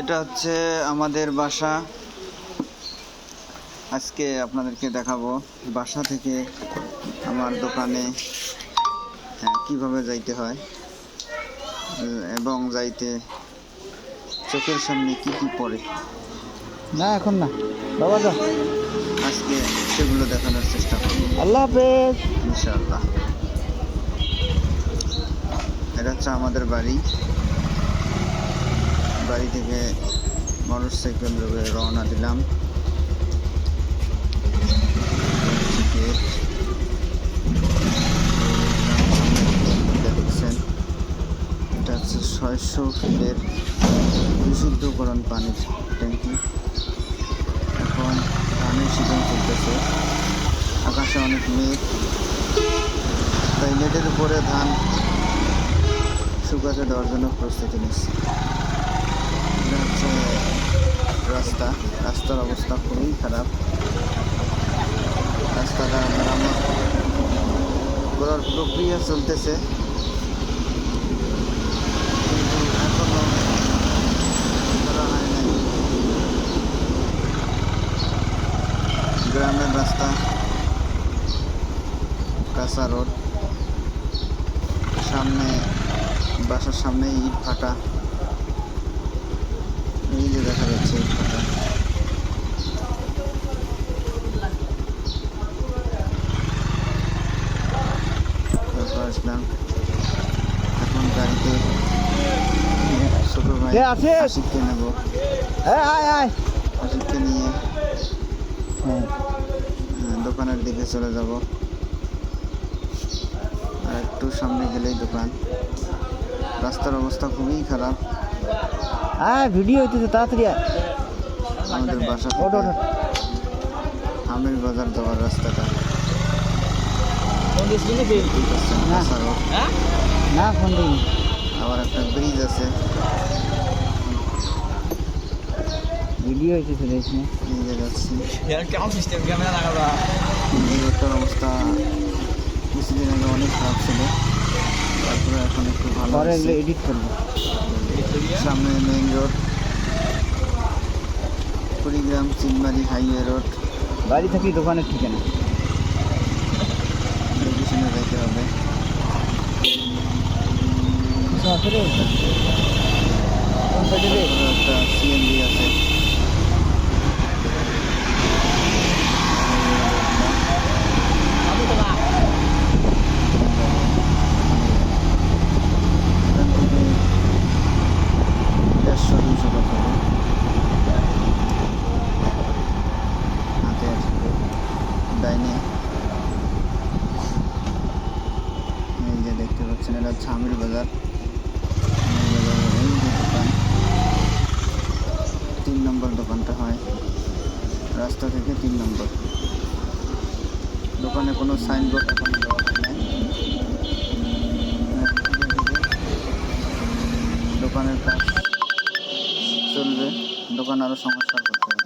এটা হচ্ছে আমাদের বাসা। আজকে আপনাদেরকে দেখাবো বাসা থেকে আমার দোকানে কিভাবে যাইতে হয় এবং যাইতে চোখের সামনে কি কি পড়ে। না এখন না বাবা যাও। আজকে সেগুলো দেখানোর চেষ্টা করব আল্লাহ হাফেজ। ইনশাআল্লাহ। এটা হচ্ছে আমাদের বাড়ি থেকে মোটরসাইকেল যোগে রওনা দিলাম। দেখছেন এটা হচ্ছে 600 ফিটের বিশুদ্ধকরণ পানির ট্যাঙ্কি। এখন ধানের সিজন চলতেছে, আকাশে অনেক মেঘ, তাই নেটের উপরে ধান শুকাতে দেওয়ার জন্য প্রস্তুতি নিচ্ছে। এটা হচ্ছে রাস্তার অবস্থা খুবই খারাপ। রাস্তাটা মেরামত করার প্রক্রিয়া চলতেছে, কিন্তু এখনো করা হয় নাই। গ্রামের রাস্তা, কাঁচা রোড, সামনে বাসার সামনে ইট ভাটা, এই যে দেখা যাচ্ছে ইট ভাটা। তারপর আসলাম, এখন গাড়িতে ছোট ভাই আশিককে নেব। আশিককে নিয়ে দোকানের দিকে চলে যাব। আর একটু সামনে গেলেই দোকান। রাস্তার অবস্থা খুবই খারাপ। ভিডিও হইতেছে তাড়াতাড়ি আমাদের বাসা থেকে আমির বাজার যাওয়ার রাস্তাটা কাঁচা রোড। না ফোন দিই। আবার একটা ব্রিজ আছে, ভিডিও হইতেছে দেখছি এই যে যাচ্ছি। কেমন সিস্টেম ক্যামেরা লাগাবা? এই রোডটার অবস্থা কিছুদিন আগে অনেক খারাপ ছিল, তারপরে এখন একটু ভালো পরে হয়েছে। এগুলো এডিট করবো। সামনে main road, Kurigram Chilmari highway road. বাড়ি থাকি দোকানের ঠিকানা। লোকেশনে যাইতে হবে। আসলে কোন সাইডে রে? তারপরে একটা সিএনজি আছে। এখান থেকে 150-200 টাকা হবে। হাতের ডাইনে এই যে দেখতে পাচ্ছেন, এটা হচ্ছে আমির বাজার। আমির বাজারের এই যে দোকান, 3 নম্বর দোকানটা হয় রাস্তা থেকে 3 নম্বর। দোকানে কোনো সাইনবোর্ড এখনো দেওয়া হয় নাই। দোকানের কাজ চলবে, দোকান আরও সংস্কার করতে হবে।